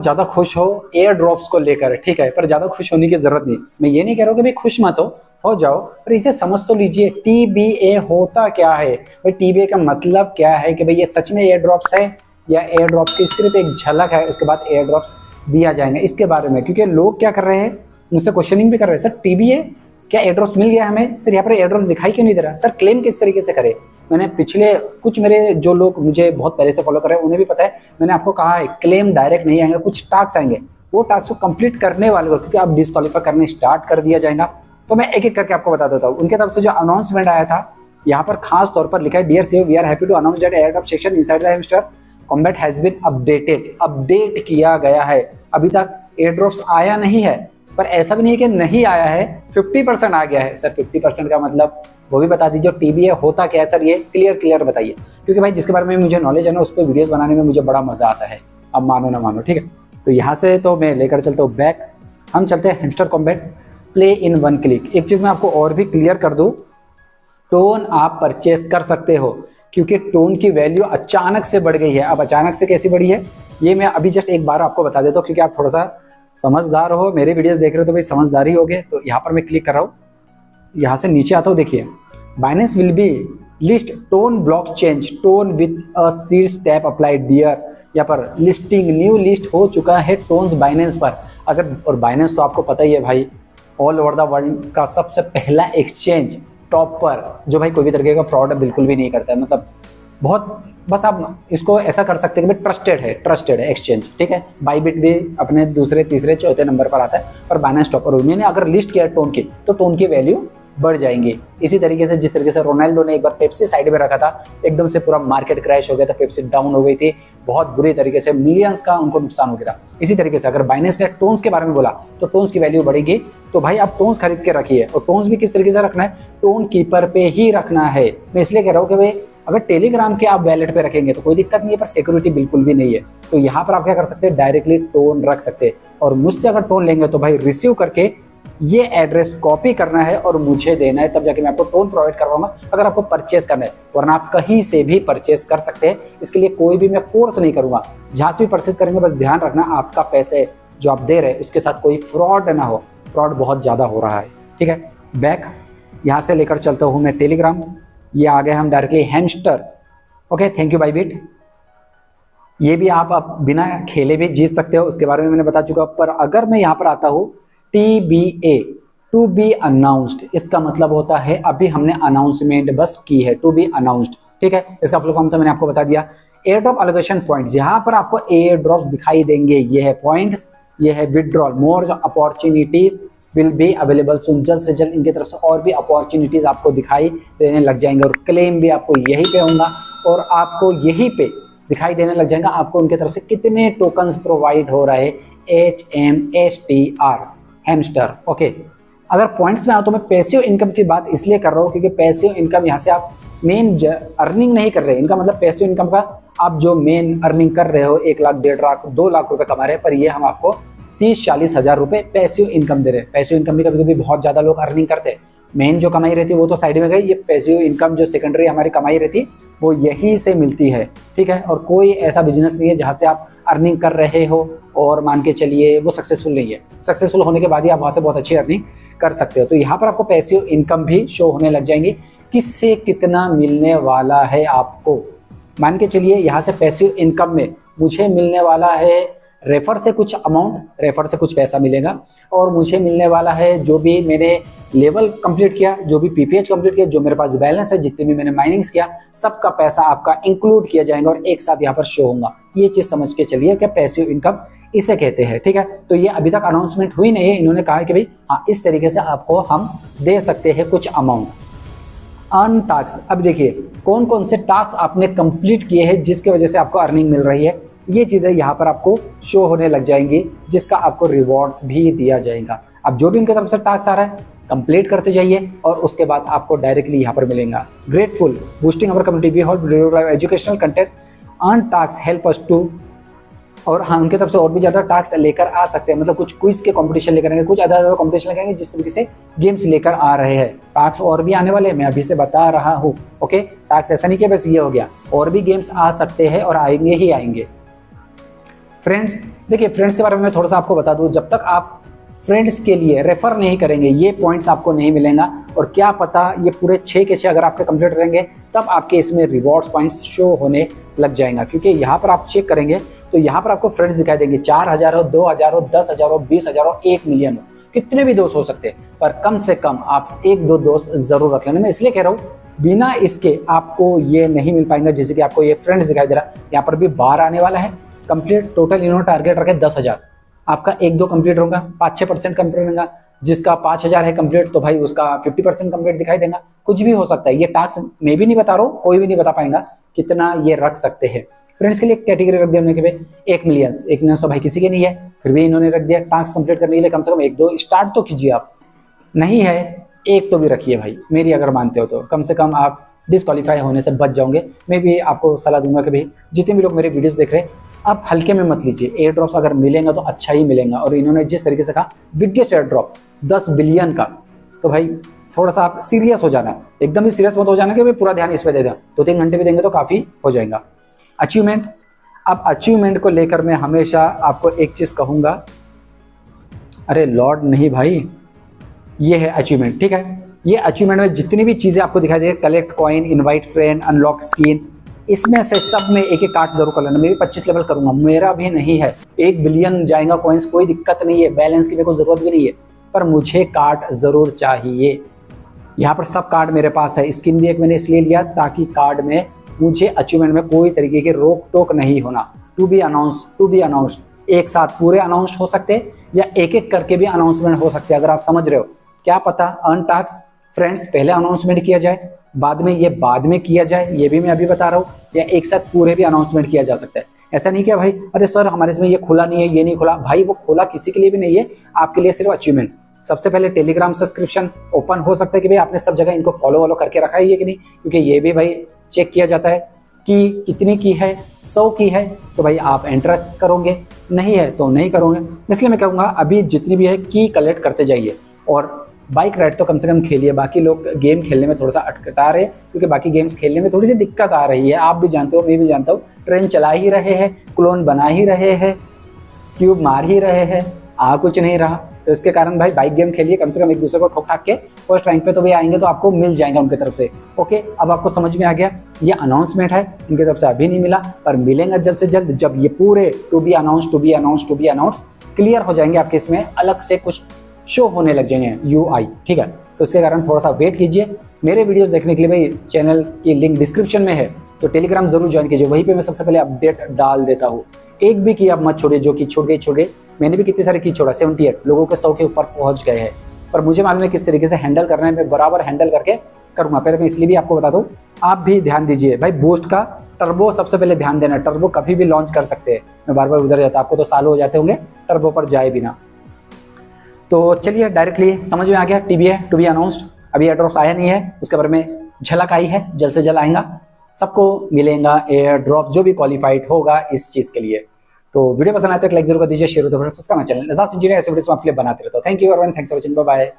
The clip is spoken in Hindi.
ज्यादा खुश हो एयर ड्रॉप्स को लेकर, ठीक है, पर ज्यादा खुश होने की जरूरत नहीं। मैं ये नहीं कह रहा हूँ कि भाई खुश मत हो जाओ, पर इसे समझ तो लीजिए टीबीए होता क्या है। भाई टीबीए का मतलब क्या है कि भाई ये सच में एयर ड्रॉप्स है या एयर ड्रॉप्स की सिर्फ एक झलक है, उसके बाद एयर ड्रॉप्स दिया जाएंगे, इसके बारे में। क्योंकि लोग क्या कर रहे हैं, मुझसे क्वेश्चनिंग भी कर रहे हैं, सर टीबीए क्या एयर ड्रॉप्स मिल गया हमें, सर यहाँ पर एयर ड्रॉप्स दिखाई क्यों नहीं दे रहा, सर क्लेम किस तरीके से करे। मैंने पिछले कुछ मेरे जो लोग मुझे बहुत पहले से फॉलो कर रहे हैं उन्हें भी पता है, मैंने आपको कहा है क्लेम डायरेक्ट नहीं आएंगे, कुछ टास्क आएंगे, वो टास्क को कंप्लीट करने वाले को क्योंकि आप डिस्क्वालीफाई करने स्टार्ट कर दिया जाएगा। तो मैं एक एक करके आपको बता देता हूँ। उनके तरफ से जो अनाउंसमेंट आया था, यहाँ पर खास तौर पर लिखा है, dear CEO we are happy to announce that air drop section inside the Hamster Kombat has been update किया गया है। अभी तक एयर ड्रॉप्स आया नहीं है, पर ऐसा भी नहीं है कि नहीं आया है, 50% आ गया है। सर 50% का मतलब वो भी बता दीजिए। टीबीए होता क्या है सर, ये क्लियर बताइए, क्योंकि भाई जिसके बारे में मुझे नॉलेज है ना, उस पर वीडियोस बनाने में मुझे बड़ा मजा आता है, अब मानो ना मानो, ठीक है। तो यहाँ से तो मैं लेकर चलता हूँ बैक, हम चलते हैं hamster combat play in one click. एक चीज मैं आपको और भी क्लियर कर दूं, टोन आप परचेस कर सकते हो, क्योंकि टोन की वैल्यू अचानक से बढ़ गई है। अब अचानक से कैसी बढ़ी है ये मैं अभी जस्ट एक बार आपको बता देता हूँ, क्योंकि आप थोड़ा सा समझदार हो, मेरे वीडियोस देख रहे हो तो भाई समझदारी हो गए। तो यहाँ पर मैं क्लिक कर रहा हूँ, यहाँ से नीचे आता हूँ, देखिए Binance will be list TON blockchain TON with a seed step applied dear. यहाँ पर लिस्टिंग न्यू लिस्ट हो चुका है टोन्स बाइनेंस पर। अगर और बाइनेंस तो आपको पता ही है भाई, ऑल ओवर द वर्ल्ड का सबसे पहला एक्सचेंज टॉप पर, जो भाई कोई भी तरीके का फ्रॉड बिल्कुल भी नहीं करता है। मतलब बहुत, बस आप इसको ऐसा कर सकते हैं कि ट्रस्टेड है एक्सचेंज, ठीक है। बाईबिट भी अपने दूसरे तीसरे चौथे नंबर पर आता है, पर बाइनेंस टॉप पर। मैंने अगर लिस्ट किया टोन की तो टोन की वैल्यू बढ़ जाएंगी। इसी तरीके से जिस तरीके से रोनाल्डो ने एक बार पेप्सी साइड में रखा था, एकदम से पूरा मार्केट क्रैश हो गया था, पेप्सी डाउन हो गई थी, बहुत बुरी तरीके से मिलियंस का उनको नुकसान हो गया था। इसी तरीके से अगर बाइनेंस ने टोन्स के बारे में बोला तो टोन्स की वैल्यू बढ़ेगी। तो भाई आप टोन्स खरीद के रखिए, और टोन्स भी किस तरीके से रखना है, टोन कीपर पे ही रखना है। मैं इसलिए कह रहा हूँ कि भाई अगर टेलीग्राम के आप वैलेट पे रखेंगे तो कोई दिक्कत नहीं है, पर सिक्योरिटी बिल्कुल भी नहीं है। तो यहाँ पर आप क्या कर सकते हैं, डायरेक्टली टोन रख सकते हैं, और मुझसे अगर टोन लेंगे तो भाई रिसीव करके ये एड्रेस कॉपी करना है और मुझे देना है, तब जाके मैं आपको टोन प्रोवाइड करवाऊंगा अगर आपको परचेस करना है। वरना आप कहीं से भी परचेस कर सकते हैं, इसके लिए कोई भी मैं फोर्स नहीं करूंगा। जहां से भी परचेस करेंगे बस ध्यान रखना आपका पैसे जो आप दे रहे हैं उसके साथ कोई फ्रॉड ना हो। फ्रॉड बहुत ज्यादा हो रहा है, ठीक है। बैक यहाँ से लेकर चलता हूँ मैं टेलीग्राम, ये आ गए हम directly hamster. Okay, thank you Bybit. ये भी आप बिना खेले भी जीत सकते हो, उसके बारे में मैंने बता चुका। पर अगर मैं यहाँ पर आता हूँ TBA टू बी अनाउंस्ड, इसका मतलब होता है अभी हमने अनाउंसमेंट बस की है, टू बी अनाउंस्ड, ठीक है। इसका फुल फॉर्म तो मैंने आपको बता दिया। एयर ड्रॉप एलोकेशन पॉइंट्स, यहाँ पर आपको एयर ड्रॉप्स दिखाई देंगे, ये है पॉइंट्स, ये है withdrawal. More opportunities will be available सून, जल्द से जल्द इनकी तरफ से और भी अपॉर्चुनिटीज आपको दिखाई देने लग जाएंगे, और क्लेम भी आपको यही पे होगा, और आपको यही पे दिखाई देने लग जाएगा आपको उनके तरफ से कितने टोकन्स प्रोवाइड हो रहे हैं, HMSTR हैमस्टर। ओके, अगर पॉइंट्स में आओ तो मैं पैसिव इनकम की बात इसलिए कर रहा हूँ क्योंकि पैसिव इनकम यहाँ से आप मेन अर्निंग नहीं कर रहे। इनका मतलब पैसिव इनकम का आप जो मेन अर्निंग कर रहे हो 1 लाख 1.5 लाख 2 लाख रुपए कमा रहे हैं, पर ये हम आपको 30-40 हज़ार रुपए पैसिव इनकम दे रहे हैं। पैसिव इनकम भी कभी कभी बहुत ज्यादा लोग अर्निंग करते हैं, मेन जो कमाई रहती है वो तो साइड में गई, ये पैसिव इनकम जो सेकेंडरी हमारी कमाई रहती वो यही से मिलती है, ठीक है। और कोई ऐसा बिजनेस नहीं है जहाँ से आप अर्निंग कर रहे हो और मान के चलिए वो सक्सेसफुल नहीं है। सक्सेसफुल होने के बाद ही आप वहाँ से बहुत अच्छी अर्निंग कर सकते हो। तो यहाँ पर आपको पैसिव इनकम भी शो होने लग जाएंगी, किससे कितना मिलने वाला है आपको। मान के चलिए यहाँ से पैसिव इनकम में मुझे मिलने वाला है रेफर से कुछ अमाउंट, रेफर से कुछ पैसा मिलेगा, और मुझे मिलने वाला है जो भी मैंने लेवल कंप्लीट किया, जो भी PPH कंप्लीट किया, जो मेरे पास बैलेंस है, जितने भी मैंने माइनिंग्स किया, सबका पैसा आपका इंक्लूड किया जाएगा और एक साथ यहाँ पर शो होगा। ये चीज समझ के चलिए कि पैसिव इनकम इसे कहते हैं, ठीक है। तो ये अभी तक अनाउंसमेंट हुई नहीं है, इन्होंने कहा कि भाई हाँ इस तरीके से आपको हम दे सकते हैं कुछ अमाउंट। अर्न टास्क, अब देखिए कौन कौन से टास्क आपने कंप्लीट किए हैं जिसकी वजह से आपको अर्निंग मिल रही है, ये चीजें यहाँ पर आपको शो होने लग जाएंगी, जिसका आपको रिवॉर्ड्स भी दिया जाएगा। अब जो भी उनकी तरफ से टास्क आ रहा है कंप्लीट करते जाइए, और उसके बाद आपको डायरेक्टली यहाँ पर मिलेगा। Grateful boosting our community, we hold educational content, earn task help us to, और हाँ उनकी तरफ से और भी ज्यादा टास्क लेकर आ सकते हैं। मतलब कुछ क्विज के कंपटीशन लेकर आएंगे, कुछ अदर कंपटीशन लेकर आएंगे, जिस तरीके से गेम्स लेकर आ रहे हैं। टास्क और भी आने वाले हैं, मैं अभी से बता रहा हूँ। ओके, टास्क ऐसा नहीं कि बस ये हो गया, और भी गेम्स आ सकते हैं और आएंगे ही आएंगे। फ्रेंड्स, देखिए फ्रेंड्स के बारे में मैं थोड़ा सा आपको बता दूं, जब तक आप फ्रेंड्स के लिए रेफर नहीं करेंगे ये पॉइंट्स आपको नहीं मिलेगा। और क्या पता ये पूरे 6 के 6 अगर आपके कंप्लीट रहेंगे तब आपके इसमें रिवॉर्ड्स पॉइंट्स शो होने लग जाएगा, क्योंकि यहाँ पर आप चेक करेंगे तो यहाँ पर आपको फ्रेंड्स दिखाई देंगे 4000 हो, 2000 हो, 10,000 हो, 20,000 हो, 1 मिलियन हो, कितने भी दोस्त हो सकते हैं, पर कम से कम आप 1-2 दोस्त जरूर रख लेना। मैं इसलिए कह रहा हूँ बिना इसके आपको ये नहीं मिल पाएंगे। जैसे कि आपको ये फ्रेंड्स दिखाई दे रहा है, यहाँ पर भी 12 आने वाला है कंप्लीट। टोटल इन्होंने टारगेट रखे 10,000, आपका 1-2 कंप्लीट होगा, 5-6% कंप्लीट होगा। जिसका 5,000 है कंप्लीट तो भाई उसका 50% कंप्लीट दिखाई देगा। कुछ भी हो सकता है, ये टास्क मैं भी नहीं बता रहा हूँ, कोई भी नहीं बता पाएगा कितना ये रख सकते हैं। फ्रेंड्स के लिए कैटेगरी रख दिया हमने कि भाई 1 मिलियन तो भाई किसी के नहीं है, फिर भी इन्होंने रख दिया। टास्क कंप्लीट करने के लिए कम से कम 1-2 स्टार्ट तो कीजिए आप, नहीं है एक तो भी रखिए भाई, मेरी अगर मानते हो तो कम से कम आप डिस्क्वालीफाई होने से बच जाओगे। मैं भी आपको सलाह दूंगा कि भाई जितने भी लोग मेरे वीडियोस देख रहे हैं आप हल्के में मत लीजिए। एयर ड्रॉप्स अगर मिलेंगे तो अच्छा ही मिलेगा। और इन्होंने जिस तरीके से कहा बिगेस्ट एयर ड्रॉप 10 बिलियन का, तो भाई थोड़ा सा आप सीरियस हो जाना, एकदम ही सीरियस मत हो जाना कि भाई पूरा ध्यान इस पे दे दें। 2-3 घंटे भी देंगे तो काफ़ी हो जाएगा। अचीवमेंट, अब अचीवमेंट को लेकर मैं हमेशा आपको एक चीज़ कहूँगा, अरे लॉर्ड नहीं भाई, ये है अचीवमेंट, ठीक है। ये अचीवमेंट में जितनी भी चीज़ें आपको दिखाई दे, collect coin, invite friend, unlock skin, इसमें से सब में एक एक कार्ड जरूर कर लेना। मैं भी 25 लेवल करूंगा, मेरा भी नहीं है 1 बिलियन जाएगा कॉइन्स, कोई दिक्कत नहीं है, बैलेंस की मेरे को जरूरत भी नहीं है, पर मुझे कार्ड जरूर चाहिए। यहाँ पर सब कार्ड मेरे पास है। स्किन भी एक मैंने इसलिए लिया ताकि कार्ड में मुझे अचीवमेंट में कोई तरीके की रोक टोक नहीं होना। टू बी अनाउंस्ड, एक साथ पूरे अनाउंस हो सकते या एक एक करके भी अनाउंसमेंट हो सकते हैं, अगर आप समझ रहे हो। क्या पता अर्न टास्क फ्रेंड्स पहले अनाउंसमेंट किया जाए, बाद में ये बाद में किया जाए, ये भी मैं अभी बता रहा हूँ, या एक साथ पूरे भी अनाउंसमेंट किया जा सकता है। ऐसा नहीं कि भाई अरे सर हमारे इसमें ये खुला नहीं है, ये नहीं खुला, भाई वो खुला किसी के लिए भी नहीं है, आपके लिए सिर्फ अचीवमेंट। सबसे पहले टेलीग्राम सब्सक्रिप्शन ओपन हो सकता है कि भाई आपने सब जगह इनको फॉलो करके रखा है कि नहीं, क्योंकि ये भी भाई चेक किया जाता है कि कितनी की है, 100 की है तो भाई आप एंटर करोगे, नहीं है तो नहीं करोगे। इसलिए मैं कहूँगा अभी जितनी भी है की कलेक्ट करते जाइए। और बाइक राइड तो कम से कम खेलिए। बाकी लोग गेम खेलने में थोड़ा सा अटकता रहे, क्योंकि बाकी गेम्स खेलने में थोड़ी सी दिक्कत आ रही है, आप भी जानते हो, मैं भी जानता हूँ। ट्रेन चला ही रहे हैं, क्लोन बना ही रहे हैं, क्यूब मार ही रहे हैं, कुछ नहीं रहा। तो इसके कारण भाई बाइक गेम खेलिए, कम से कम एक दूसरे को ठोक ठाक के फर्स्ट रैंक पे तो भी आएंगे तो आपको मिल जाएगा उनकी तरफ से। ओके, अब आपको समझ में आ गया, ये अनाउंसमेंट है, इनकी तरफ से अभी नहीं मिला, पर मिलेंगे जल्द से जल्द, जब ये पूरे टू बी अनाउंस क्लियर हो जाएंगे, आपके इसमें अलग से कुछ शो होने लग जाएंगे UI, ठीक है। तो इसके कारण थोड़ा सा वेट कीजिए। मेरे वीडियोस देखने के लिए भाई चैनल की लिंक डिस्क्रिप्शन में है, तो टेलीग्राम जरूर ज्वाइन कीजिए, वहीं पे मैं सबसे पहले अपडेट डाल देता हूँ। एक भी की आप मत छोड़िए, जो कि छूट गई। मैंने भी कितने सारे की छोड़ा, 78 लोगों के 100 के ऊपर पहुंच गए हैं, पर मुझे मालूम है किस तरीके से हैंडल करना है, मैं बराबर हैंडल करके करूँगा। पहले मैं इसलिए भी आपको बता दूँ, आप भी ध्यान दीजिए भाई, बूस्ट का टर्बो सबसे पहले ध्यान देना। टर्बो कभी भी लॉन्च कर सकते हैं, मैं बार बार उधर जाता, आपको तो सालों हो जाते होंगे टर्बो पर जाए बिना। तो चलिए डायरेक्टली समझ में आ गया, टू बी अनाउंस्ड। अभी एयर ड्रॉप्स आया नहीं है, उसके बारे में झलक आई है, जल्द से जल्द आएगा, सबको मिलेगा एयर ड्रॉप जो भी क्वालिफाइड होगा इस चीज़ के लिए। तो वीडियो पसंद आए तो लाइक जरूर कर दीजिए, शेयर तो सब्सक्राइब चैनल ऐसे वीडियो आपके लिए बनाते रहता हूँ। Thank you everyone, thanks for watching, bye bye.